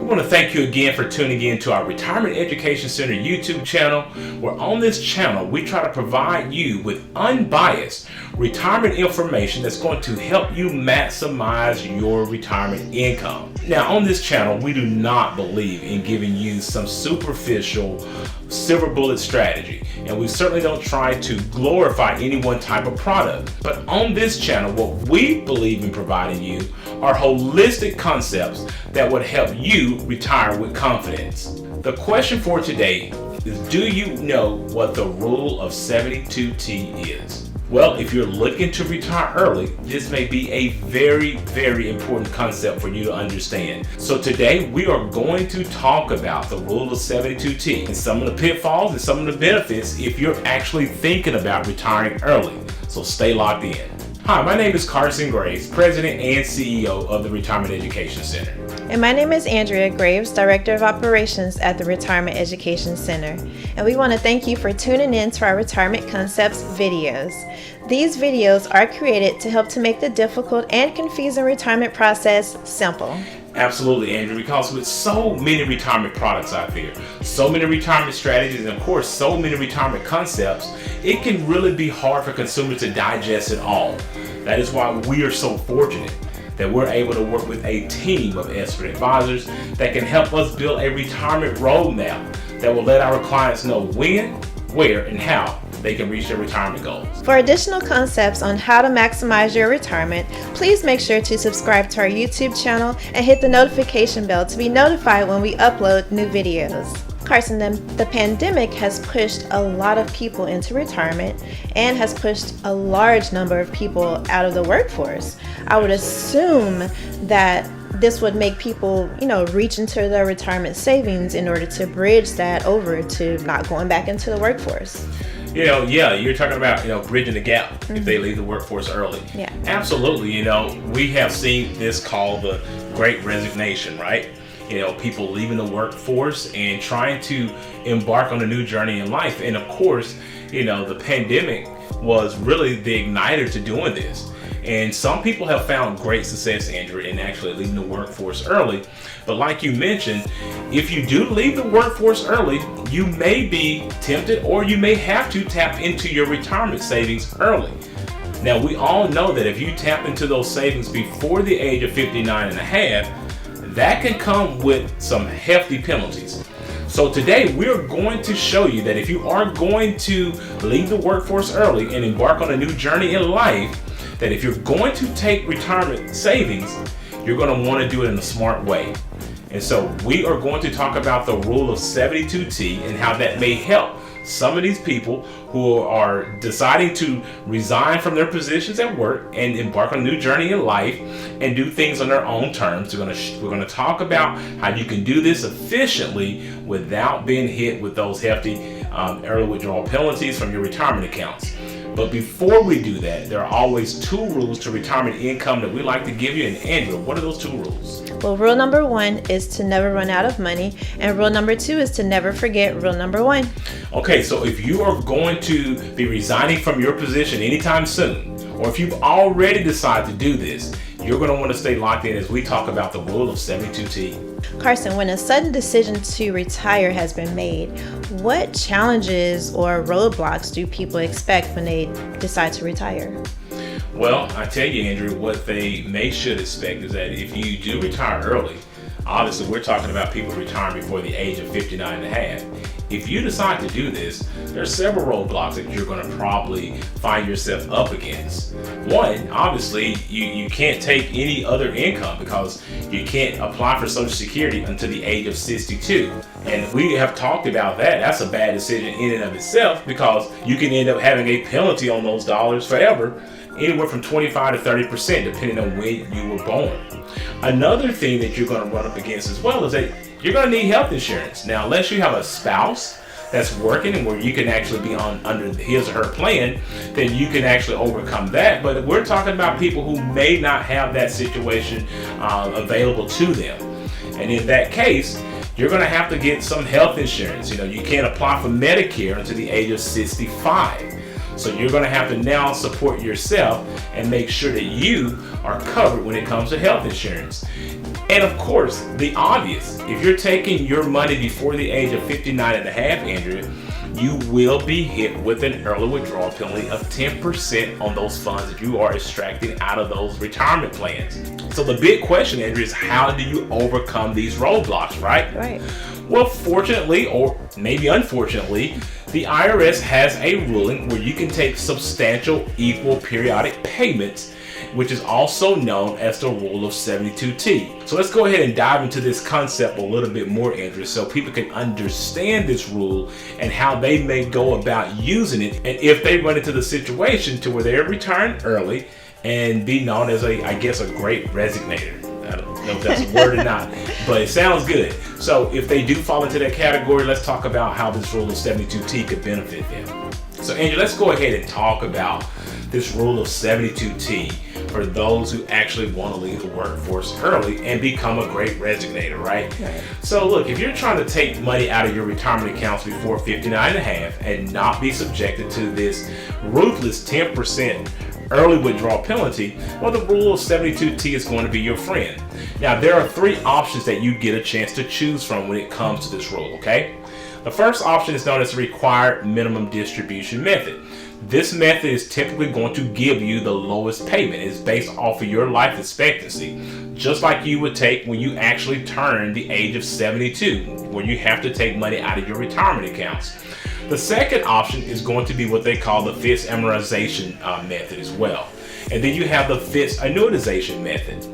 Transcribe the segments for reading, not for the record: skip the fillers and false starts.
We want to thank you again for tuning in to our Retirement Education Center YouTube channel, where on this channel we try to provide you with unbiased retirement information that's going to help you maximize your retirement income. Now, on this channel, we do not believe in giving you some superficial silver bullet strategy, and we certainly don't try to glorify any one type of product. But on this channel, what we believe in providing you are holistic concepts that would help you retire with confidence. The question for today is, do you know what the rule of 72T is? Well, if you're looking to retire early, this may be a very, very important concept for you to understand. So today we are going to talk about the rule of 72T and some of the pitfalls and some of the benefits if you're actually thinking about retiring early. So stay locked in. Hi, my name is Carson Graves, President and CEO of the Retirement Education Center. And my name is Andrea Graves, Director of Operations at the Retirement Education Center. And we want to thank you for tuning in to our Retirement Concepts videos. These videos are created to help to make the difficult and confusing retirement process simple. Absolutely, Andrew, because with so many retirement products out there, so many retirement strategies, and of course, so many retirement concepts, it can really be hard for consumers to digest it all. That is why we are so fortunate that we're able to work with a team of expert advisors that can help us build a retirement roadmap that will let our clients know when, where, and how they can reach their retirement goals. For additional concepts on how to maximize your retirement, please make sure to subscribe to our YouTube channel and hit the notification bell to be notified when we upload new videos. Carson, the pandemic has pushed a lot of people into retirement and has pushed a large number of people out of the workforce. I would assume that this would make people, reach into their retirement savings in order to bridge that over to not going back into the workforce. You're talking about, bridging the gap if they leave the workforce early. Yeah. Absolutely. We have seen this called the Great Resignation, right? People leaving the workforce and trying to embark on a new journey in life. And of course, the pandemic was really the igniter to doing this. And some people have found great success, Andrew, in actually leaving the workforce early. But like you mentioned, if you do leave the workforce early, you may be tempted or you may have to tap into your retirement savings early. Now, we all know that if you tap into those savings before the age of 59 and a half, that can come with some hefty penalties. So today we're going to show you that if you are going to leave the workforce early and embark on a new journey in life, that if you're going to take retirement savings, you're going to want to do it in a smart way. And so we are going to talk about the rule of 72T and how that may help some of these people who are deciding to resign from their positions at work and embark on a new journey in life and do things on their own terms. We're going to talk about how you can do this efficiently without being hit with those hefty early withdrawal penalties from your retirement accounts. But before we do that, there are always two rules to retirement income that we like to give you. And Andrew, what are those two rules? Well, rule number 1 is to never run out of money, and rule number 2 is to never forget rule number 1. Okay, so if you are going to be resigning from your position anytime soon, or if you've already decided to do this, you're going to want to stay locked in as we talk about the rule of 72T. Carson, when a sudden decision to retire has been made, what challenges or roadblocks do people expect when they decide to retire? Well, I tell you, Andrew, what they should expect is that if you do retire early, obviously we're talking about people retiring before the age of 59 and a half. If you decide to do this, there are several roadblocks that you're going to probably find yourself up against. One, obviously, you can't take any other income because you can't apply for Social Security until the age of 62. And we have talked about that. That's a bad decision in and of itself because you can end up having a penalty on those dollars forever, anywhere from 25 to 30%, depending on when you were born. Another thing that you're going to run up against as well is that you're going to need health insurance. Now, unless you have a spouse that's working and where you can actually be under his or her plan, then you can actually overcome that. But we're talking about people who may not have that situation available to them. And in that case, you're going to have to get some health insurance. You can't apply for Medicare until the age of 65. So you're going to have to now support yourself and make sure that you are covered when it comes to health insurance. And of course, the obvious, if you're taking your money before the age of 59 and a half, Andrea, you will be hit with an early withdrawal penalty of 10% on those funds that you are extracting out of those retirement plans. So the big question, Andrea, is how do you overcome these roadblocks, right? Right. Well, fortunately, or maybe unfortunately, the IRS has a ruling where you can take substantial equal periodic payments, which is also known as the Rule of 72T. So let's go ahead and dive into this concept a little bit more, Andrew, so people can understand this rule and how they may go about using it, and if they run into the situation to where they're retiring early and be known as a great resignator. I don't know if that's a word or not, but it sounds good. So if they do fall into that category, let's talk about how this Rule of 72T could benefit them. So Andrew, let's go ahead and talk about this Rule of 72T for those who actually want to leave the workforce early and become a great resignator, right? So look, if you're trying to take money out of your retirement accounts before 59 and a half and not be subjected to this ruthless 10% early withdrawal penalty, well, the Rule of 72T is going to be your friend. Now, there are three options that you get a chance to choose from when it comes to this rule, okay? The first option is known as the required minimum distribution method. This method is typically going to give you the lowest payment. It's based off of your life expectancy, just like you would take when you actually turn the age of 72, where you have to take money out of your retirement accounts. The second option is going to be what they call the fixed amortization method as well. And then you have the fixed annuitization method.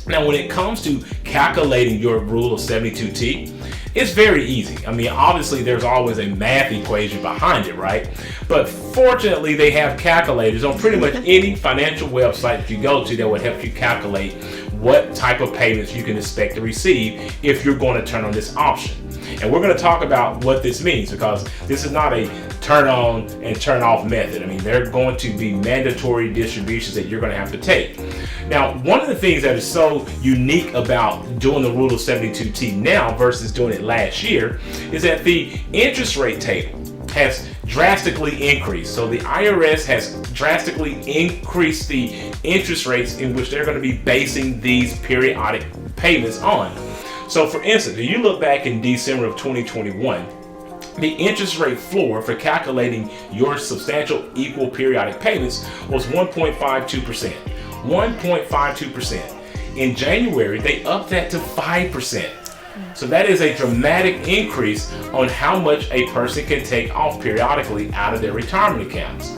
Now, when it comes to calculating your Rule of 72T, it's very easy. I mean, obviously there's always a math equation behind it, right? But fortunately, they have calculators on pretty much any financial website that you go to that would help you calculate what type of payments you can expect to receive if you're going to turn on this option. And we're going to talk about what this means, because this is not a turn on and turn off method. I mean, they're going to be mandatory distributions that you're going to have to take. Now, one of the things that is so unique about doing the Rule of 72T now versus doing it last year is that the interest rate table has drastically increased. So the IRS has drastically increased the interest rates in which they're going to be basing these periodic payments on. So for instance, if you look back in December of 2021, the interest rate floor for calculating your substantial equal periodic payments was 1.52%. 1.52%. In January, they upped that to 5%. So that is a dramatic increase on how much a person can take off periodically out of their retirement accounts.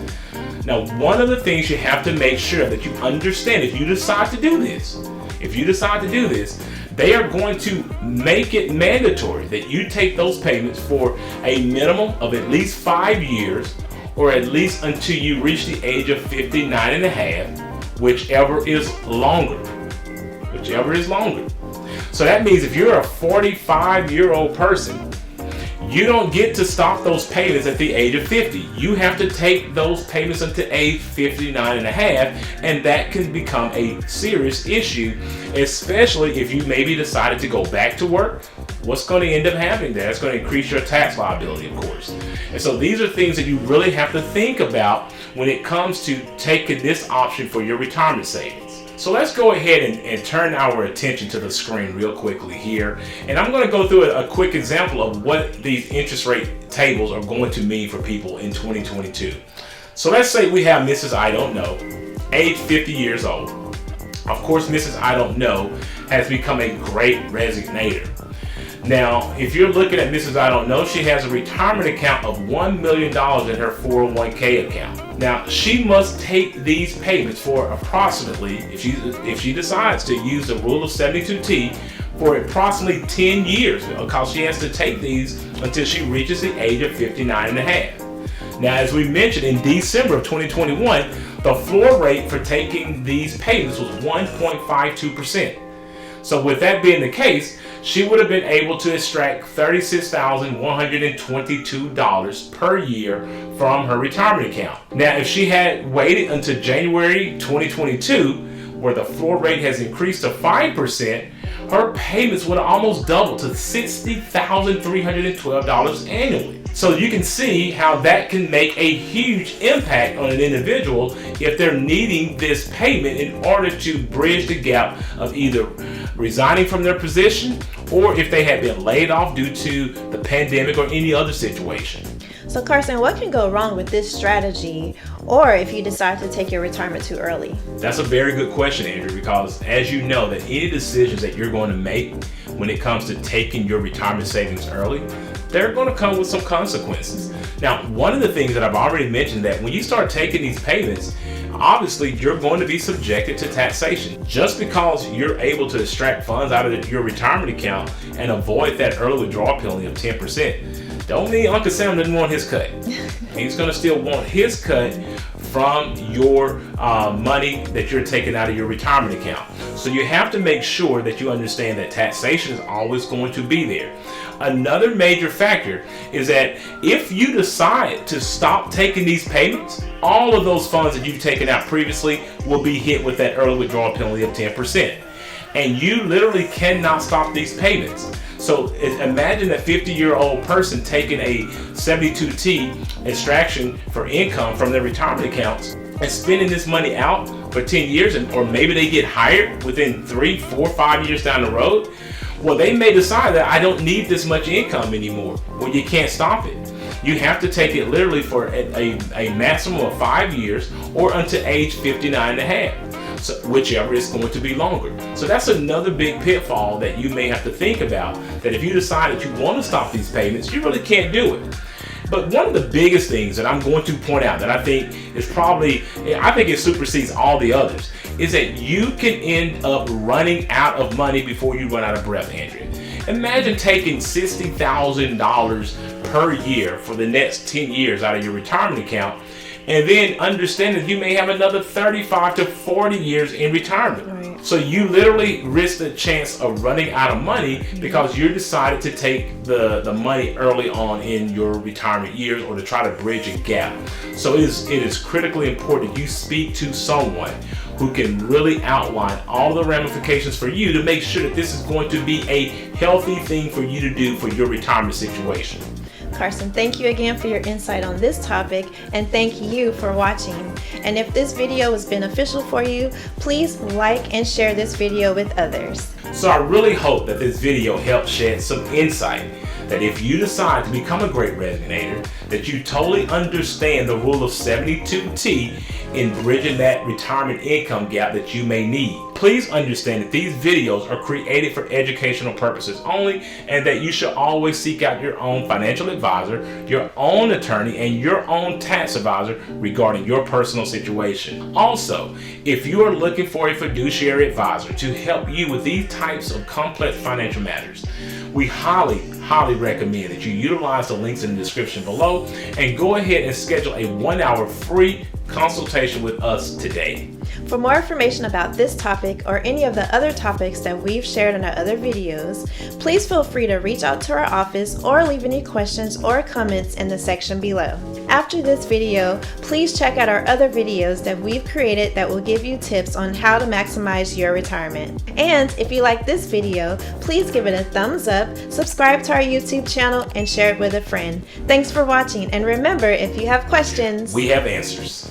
Now, one of the things you have to make sure that you understand, if you decide to do this, they are going to make it mandatory that you take those payments for a minimum of at least 5 years, or at least until you reach the age of 59 and a half, whichever is longer. So that means if you're a 45-year-old person, you don't get to stop those payments at the age of 50. You have to take those payments until age 59 and a half, and that can become a serious issue, especially if you maybe decided to go back to work. What's going to end up happening there? It's going to increase your tax liability, of course. And so these are things that you really have to think about when it comes to taking this option for your retirement savings. So let's go ahead and turn our attention to the screen real quickly here. And I'm going to go through a quick example of what these interest rate tables are going to mean for people in 2022. So let's say we have Mrs. I Don't Know, age 50 years old. Of course, Mrs. I Don't Know has become a great resignator. Now, if you're looking at Mrs. I Don't Know, she has a retirement account of $1 million in her 401k account. Now, she must take these payments for approximately, if she decides to use the Rule of 72T, for approximately 10 years, because she has to take these until she reaches the age of 59 and a half. Now, as we mentioned, in December of 2021, the floor rate for taking these payments was 1.52%. So with that being the case, she would have been able to extract $36,122 per year from her retirement account. Now, if she had waited until January 2022, where the floor rate has increased to 5%, her payments would have almost doubled to $60,312 annually. So you can see how that can make a huge impact on an individual if they're needing this payment in order to bridge the gap of either resigning from their position or if they had been laid off due to the pandemic or any other situation. So Carson, what can go wrong with this strategy, or if you decide to take your retirement too early? That's a very good question, Andrew, because as you know, that any decisions that you're going to make when it comes to taking your retirement savings early, they're going to come with some consequences. Now, one of the things that I've already mentioned, that when you start taking these payments, obviously you're going to be subjected to taxation. Just because you're able to extract funds out of your retirement account and avoid that early withdrawal penalty of 10%, don't mean Uncle Sam didn't want his cut. He's going to still want his cut from your money that you're taking out of your retirement account. So you have to make sure that you understand that taxation is always going to be there. Another major factor is that if you decide to stop taking these payments, all of those funds that you've taken out previously will be hit with that early withdrawal penalty of 10%. And you literally cannot stop these payments. So imagine a 50-year-old person taking a 72T extraction for income from their retirement accounts and spending this money out for 10 years, or maybe they get hired within 3, 4, 5 years down the road. Well, they may decide that I don't need this much income anymore. Well, you can't stop it. You have to take it literally for a maximum of 5 years or until age 59 and a half. So whichever is going to be longer. So that's another big pitfall that you may have to think about, that if you decide that you want to stop these payments, you really can't do it. But one of the biggest things that I'm going to point out that I think it supersedes all the others, is that you can end up running out of money before you run out of breath, Andrea. Imagine taking $60,000 per year for the next 10 years out of your retirement account, and then understand that you may have another 35 to 40 years in retirement. Right. So you literally risk the chance of running out of money because you decided to take the money early on in your retirement years, or to try to bridge a gap. So it is critically important that you speak to someone who can really outline all the ramifications for you to make sure that this is going to be a healthy thing for you to do for your retirement situation. Carson, thank you again for your insight on this topic, and thank you for watching. And if this video was beneficial for you, please like and share this video with others. So I really hope that this video helped shed some insight that if you decide to become a great resignator, that you totally understand the rule of 72T in bridging that retirement income gap that you may need. Please understand that these videos are created for educational purposes only, and that you should always seek out your own financial advisor, your own attorney, and your own tax advisor regarding your personal situation. Also, if you are looking for a fiduciary advisor to help you with these types of complex financial matters, we highly recommend that you utilize the links in the description below and go ahead and schedule a 1-hour free consultation with us today. For more information about this topic or any of the other topics that we've shared in our other videos, please feel free to reach out to our office or leave any questions or comments in the section below. After this video, please check out our other videos that we've created that will give you tips on how to maximize your retirement. And if you like this video, please give it a thumbs up, subscribe to our YouTube channel, and share it with a friend. Thanks for watching, and remember, if you have questions, we have answers.